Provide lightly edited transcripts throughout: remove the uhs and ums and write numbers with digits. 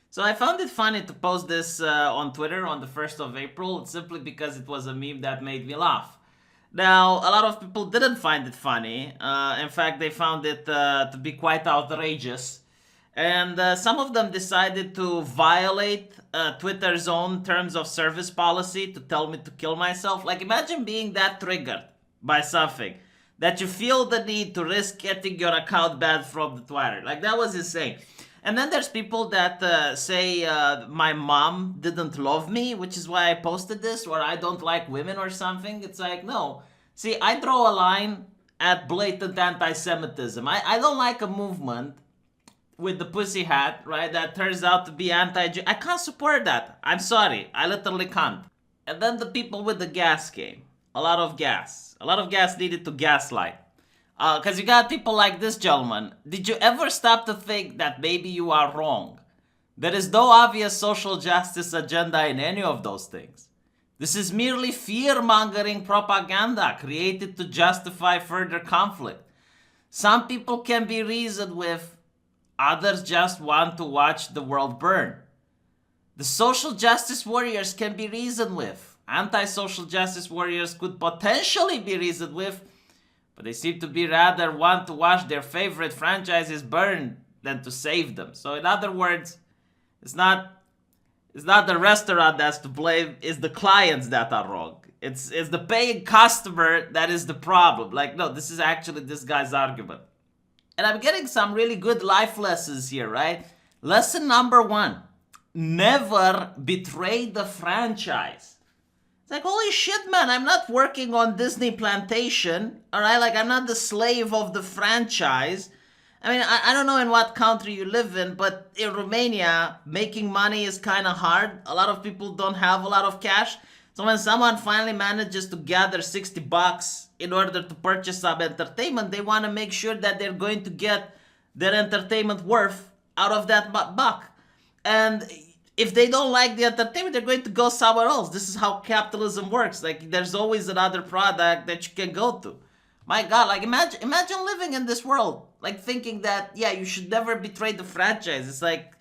So I found it funny to post this on Twitter on the 1st of April simply because it was a meme that made me laugh. Now, a lot of people didn't find it funny. In fact, they found it to be quite outrageous. And some of them decided to violate Twitter's own terms of service policy to tell me to kill myself. Like, imagine being that triggered by something that you feel the need to risk getting your account banned from the Twitter. Like, that was insane. And then there's people that say my mom didn't love me, which is why I posted this, or I don't like women or something. It's like, no. See, I draw a line at blatant anti Semitism. I don't like a movement with the pussy hat, right, that turns out to be anti-Jew. I can't support that. I'm sorry. I literally can't. And then the people with the gas came. A lot of gas. A lot of gas needed to gaslight. Because you got people like this gentleman. Did you ever stop to think that maybe you are wrong? There is no obvious social justice agenda in any of those things. This is merely fear-mongering propaganda created to justify further conflict. Some people can be reasoned with, others just want to watch the world burn. The social justice warriors can be reasoned with. Anti-social justice warriors could potentially be reasoned with, but they seem to be rather want to watch their favorite franchises burn than to save them. So in other words, it's not the restaurant that's to blame, it's the clients that are wrong. It's the paying customer that is the problem. Like, no, this is actually this guy's argument. And I'm getting some really good life lessons here, right? Lesson number 1, never betray the franchise. It's like, holy shit, man, I'm not working on Disney Plantation, all right? Like, I'm not the slave of the franchise. I mean, I don't know in what country you live in, but in Romania, making money is kind of hard. A lot of people don't have a lot of cash. So when someone finally manages to gather $60 in order to purchase some entertainment, they want to make sure that they're going to get their entertainment worth out of that buck. And if they don't like the entertainment, they're going to go somewhere else. This is how capitalism works. Like, there's always another product that you can go to. My God, like, imagine living in this world, like, thinking that, yeah, you should never betray the franchise. It's like,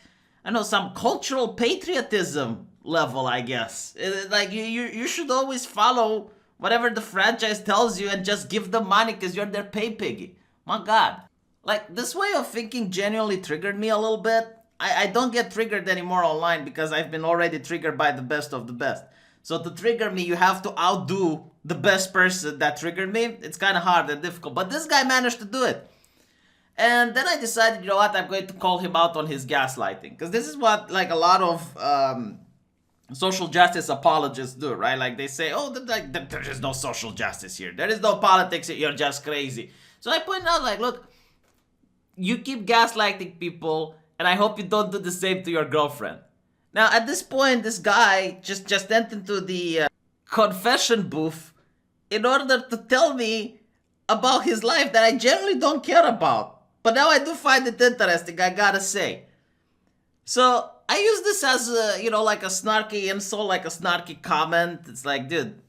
I know, some cultural patriotism level, I guess. Like, you should always follow whatever the franchise tells you and just give them money because you're their pay piggy. My God. Like, this way of thinking genuinely triggered me a little bit. I don't get triggered anymore online because I've been already triggered by the best of the best. So to trigger me, you have to outdo the best person that triggered me. It's kind of hard and difficult. But this guy managed to do it. And then I decided, you know what, I'm going to call him out on his gaslighting. Because this is what, like, a lot of social justice apologists do, right? Like, they say, oh, there is no social justice here. There is no politics here. You're just crazy. So I point out, like, look, you keep gaslighting people, and I hope you don't do the same to your girlfriend. Now, at this point, this guy just went into the confession booth in order to tell me about his life that I generally don't care about. But now I do find it interesting, I gotta say. So, I use this as a, like a snarky insult, like a snarky comment. It's like, dude,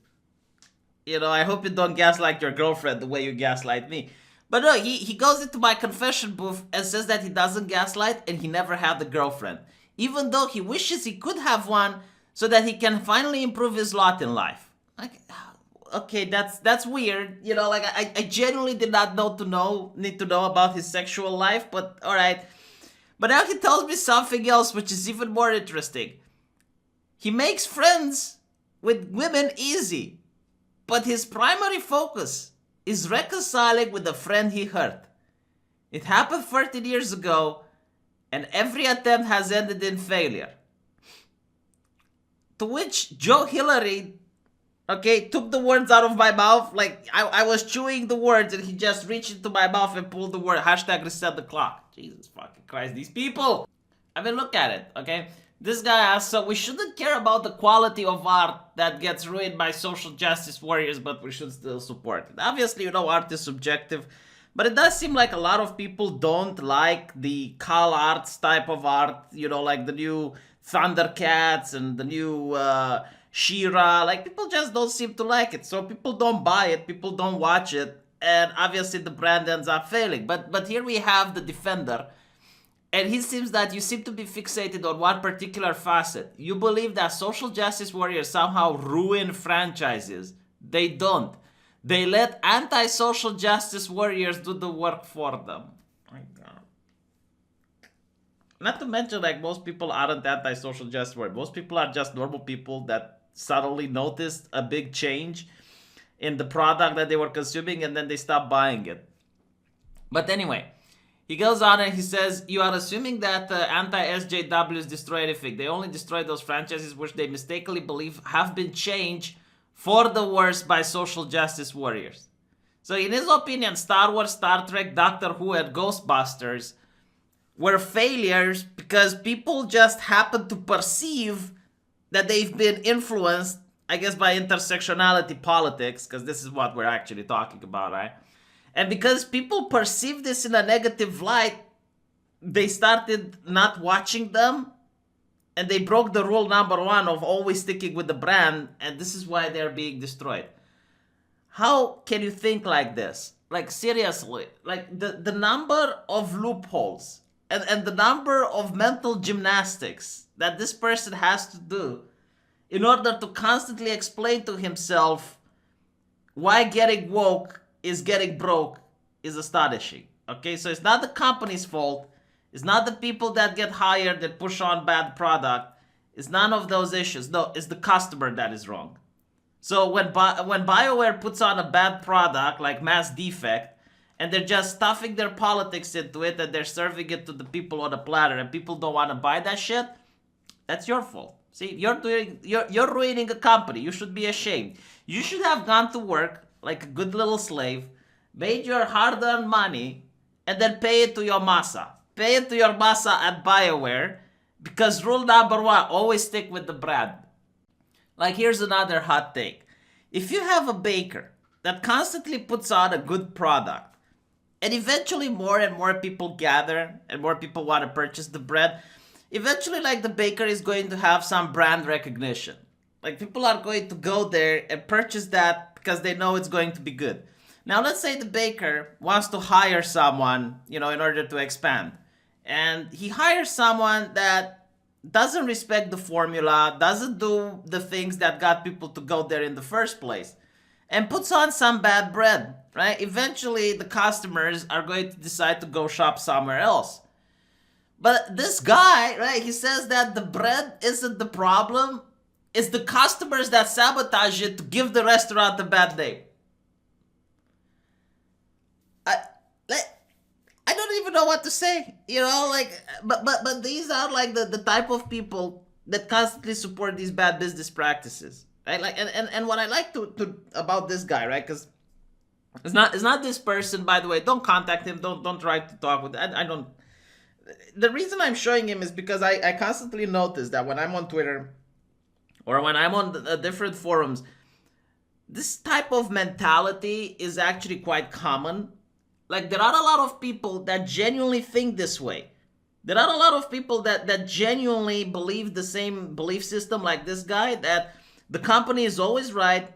I hope you don't gaslight your girlfriend the way you gaslight me. But no, he goes into my confession booth and says that he doesn't gaslight and he never had a girlfriend. Even though he wishes he could have one so that he can finally improve his lot in life. Like, okay, that's weird. Like, I genuinely did not need to know about his sexual life, but alright. But now he tells me something else which is even more interesting. He makes friends with women easy, but his primary focus is reconciling with the friend he hurt. It happened 13 years ago, and every attempt has ended in failure. To which Joe Hillary, took the words out of my mouth. Like, I was chewing the words and he just reached into my mouth and pulled the word, #reset the clock. Jesus fucking Christ, these people. I mean, look at it, okay? This guy asks, so we shouldn't care about the quality of art that gets ruined by social justice warriors, but we should still support it. Obviously, art is subjective, but it does seem like a lot of people don't like the Call Arts type of art, like the new Thundercats and the new She-Ra. Like, people just don't seem to like it, so people don't buy it, people don't watch it, and obviously the brand ends up failing. But here we have the Defender, And it seems that you seem to be fixated on one particular facet. You believe that social justice warriors somehow ruin franchises. They don't. They let anti-social justice warriors do the work for them. My God. Not to mention, like, most people aren't anti-social justice warriors. Most people are just normal people that suddenly noticed a big change in the product that they were consuming and then they stopped buying it. But anyway, he goes on and he says, you are assuming that anti-SJWs destroy anything. They only destroy those franchises which they mistakenly believe have been changed for the worse by social justice warriors. So in his opinion, Star Wars, Star Trek, Doctor Who, and Ghostbusters were failures because people just happen to perceive that they've been influenced, I guess, by intersectionality politics, because this is what we're actually talking about, right? And because people perceive this in a negative light, they started not watching them, and they broke the rule number one of always sticking with the brand, and this is why they're being destroyed. How can you think like this? Like, seriously, like the number of loopholes and the number of mental gymnastics that this person has to do in order to constantly explain to himself why getting woke is getting broke is astonishing. Okay, so it's not the company's fault. It's not the people that get hired that push on bad product. It's none of those issues. No, it's the customer that is wrong. So when BioWare puts on a bad product like Mass Defect, and they're just stuffing their politics into it and they're serving it to the people on a platter and people don't want to buy that shit, that's your fault. See, you're ruining a company. You should be ashamed. You should have gone to work like a good little slave, made your hard-earned money, and then pay it to your masa. Pay it to your masa at BioWare, because rule number one, always stick with the brand. Like, here's another hot take. If you have a baker that constantly puts on a good product, and eventually more and more people gather and more people want to purchase the bread, eventually, like, the baker is going to have some brand recognition. Like, people are going to go there and purchase that because they know it's going to be good. Now, let's say the baker wants to hire someone, in order to expand. And he hires someone that doesn't respect the formula, doesn't do the things that got people to go there in the first place, and puts on some bad bread, right? Eventually, the customers are going to decide to go shop somewhere else. But this guy, right, he says that the bread isn't the problem. It's the customers that sabotage it to give the restaurant a bad name. I don't even know what to say, but these are like the type of people that constantly support these bad business practices, right? Like, and what I like to about this guy, right? Because it's not this person, by the way. Don't contact him. Don't try to talk with. I don't. The reason I'm showing him is because I constantly notice that when I'm on Twitter or when I'm on the different forums, this type of mentality is actually quite common. Like, there are a lot of people that genuinely think this way. There are a lot of people that genuinely believe the same belief system like this guy, that the company is always right.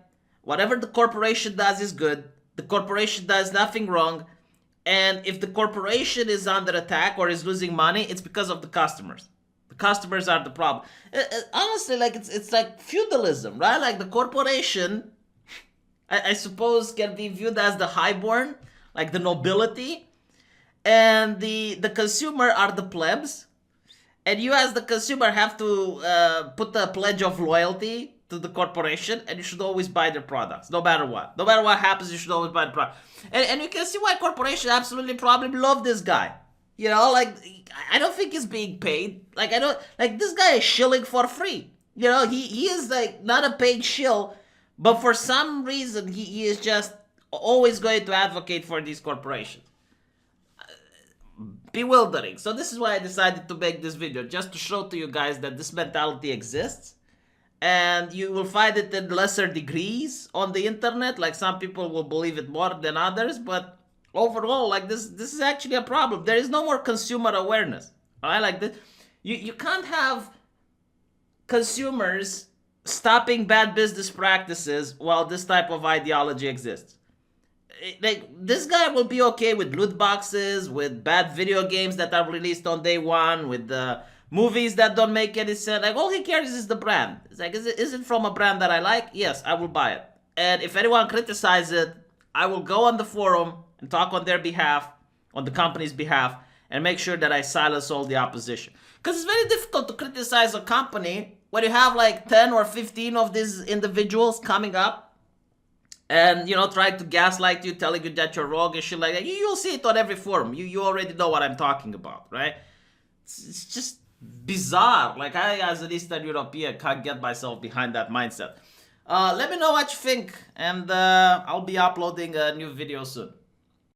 Whatever the corporation does is good. The corporation does nothing wrong. And if the corporation is under attack or is losing money, it's because of the customers. The customers are the problem. Honestly, like, it's like feudalism, right? Like, the corporation, I suppose, can be viewed as the highborn, like the nobility, and the consumer are the plebs, and you as the consumer have to put a pledge of loyalty to the corporation, and you should always buy their products, no matter what. No matter what happens, you should always buy the product. And you can see why corporations absolutely probably love this guy. Like, I don't think he's being paid. Like, this guy is shilling for free. He is, like, not a paid shill, but for some reason, he is just always going to advocate for these corporations. Bewildering. So this is why I decided to make this video, just to show to you guys that this mentality exists, and you will find it in lesser degrees on the internet. Like, some people will believe it more than others, but overall, like, this is actually a problem. There is no more consumer awareness. All right, like this, you can't have consumers stopping bad business practices while this type of ideology exists. like this guy will be okay with loot boxes, with bad video games that are released on day one, with the movies that don't make any sense. Like all he cares is the brand. It's like, is it from a brand that I like? Yes, I will buy it. And if anyone criticizes it, I will go on the forum and talk on their behalf, on the company's behalf, and make sure that I silence all the opposition. Because it's very difficult to criticize a company when you have like 10 or 15 of these individuals coming up and, you know, trying to gaslight you, telling you that you're wrong and shit like that. You'll see it on every forum. You already know what I'm talking about, right? It's just bizarre. Like, I, as an Eastern European, can't get myself behind that mindset. Let me know what you think, and I'll be uploading a new video soon.